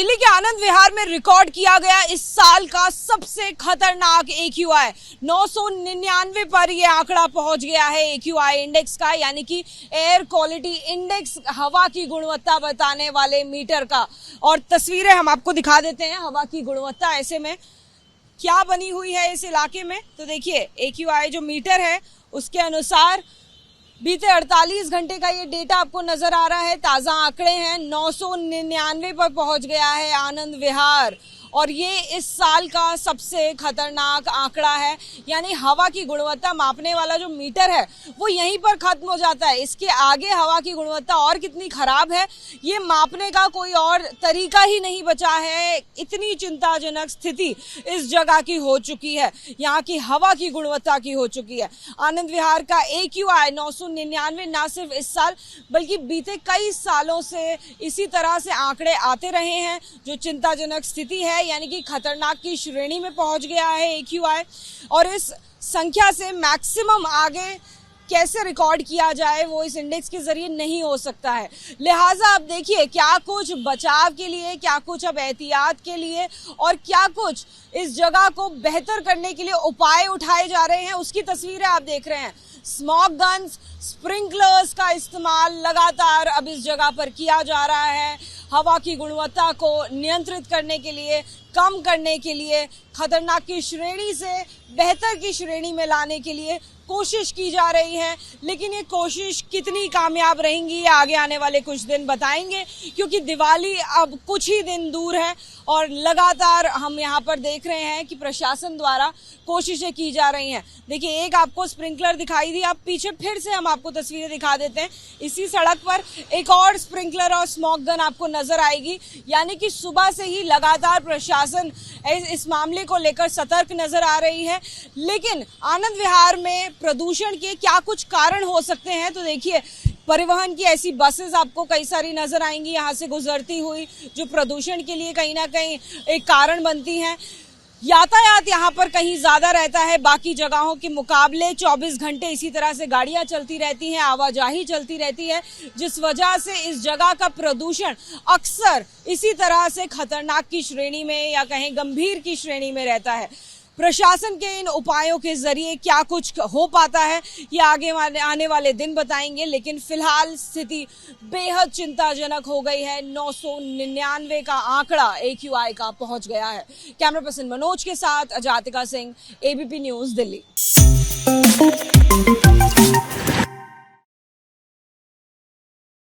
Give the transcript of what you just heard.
दिल्ली के आनंद विहार में रिकॉर्ड किया गया इस साल का सबसे खतरनाक AQI 999 पर यह आंकड़ा पहुंच गया है AQI इंडेक्स का, यानी कि एयर क्वालिटी इंडेक्स, हवा की गुणवत्ता बताने वाले मीटर का। और तस्वीरें हम आपको दिखा देते हैं हवा की गुणवत्ता ऐसे में क्या बनी हुई है इस इलाके में। तो देखिए AQI जो मीटर है उसके अनुसार बीते 48 घंटे का ये डेटा आपको नजर आ रहा है। ताजा आंकड़े हैं, 999 पर पहुंच गया है आनंद विहार और ये इस साल का सबसे खतरनाक आंकड़ा है। यानी हवा की गुणवत्ता मापने वाला जो मीटर है वो यहीं पर खत्म हो जाता है। इसके आगे हवा की गुणवत्ता और कितनी खराब है ये मापने का कोई और तरीका ही नहीं बचा है। इतनी चिंताजनक स्थिति इस जगह की हो चुकी है, यहाँ की हवा की गुणवत्ता की हो चुकी है। आनंद विहार का AQI 999 ना सिर्फ इस साल बल्कि बीते कई सालों से इसी तरह से आंकड़े आते रहे हैं। जो चिंताजनक स्थिति है यानी कि खतरनाक की श्रेणी में पहुंच गया है AQI, और इस संख्या से मैक्सिमम आगे कैसे रिकॉर्ड किया जाए वो इस इंडेक्स के जरिए नहीं हो सकता है। लिहाजा अब देखिए क्या कुछ बचाव के लिए, क्या कुछ अब एहतियात के लिए और क्या कुछ इस जगह को बेहतर करने के लिए उपाय उठाए जा रहे हैं, उसकी तस्वीरें आप देख रहे हैं। स्मॉग गन्स, स्प्रिंकलर्स का इस्तेमाल लगातार अब इस जगह पर किया जा रहा है। हवा की गुणवत्ता को नियंत्रित करने के लिए, कम करने के लिए, खतरनाक की श्रेणी से बेहतर की श्रेणी में लाने के लिए कोशिश की जा रही है। लेकिन ये कोशिश कितनी कामयाब रहेंगी ये आगे आने वाले कुछ दिन बताएंगे, क्योंकि दिवाली अब कुछ ही दिन दूर है और लगातार हम यहाँ पर देख रहे हैं कि प्रशासन द्वारा कोशिशें की जा रही हैं। देखिए एक आपको स्प्रिंकलर दिखाई दी, आप पीछे फिर से हम आपको तस्वीरें दिखा देते हैं। इसी सड़क पर एक और स्प्रिंकलर और स्मॉग गन आपको नजर आएगी। यानी कि सुबह से ही लगातार प्रशासन इस मामले को लेकर सतर्क नजर आ रही है। लेकिन आनंद विहार में प्रदूषण के क्या कुछ कारण हो सकते हैं, तो देखिए परिवहन की ऐसी बसेस आपको कई सारी नजर आएंगी यहाँ से गुजरती हुई, जो प्रदूषण के लिए कहीं ना कहीं एक कारण बनती हैं। यातायात यहाँ पर कहीं ज्यादा रहता है, बाकी जगहों के मुकाबले 24 घंटे इसी तरह से गाड़ियां चलती रहती हैं, आवाजाही चलती रहती है, जिस वजह से इस जगह का प्रदूषण अक्सर इसी तरह से खतरनाक की श्रेणी में या कहीं गंभीर की श्रेणी में रहता है। प्रशासन के इन उपायों के जरिए क्या कुछ हो पाता है ये आगे आने वाले दिन बताएंगे। लेकिन फिलहाल स्थिति बेहद चिंताजनक हो गई है। 999 का आंकड़ा AQI का पहुंच गया है। कैमरा पर्सन मनोज के साथ अजातिका सिंह, ABP न्यूज दिल्ली।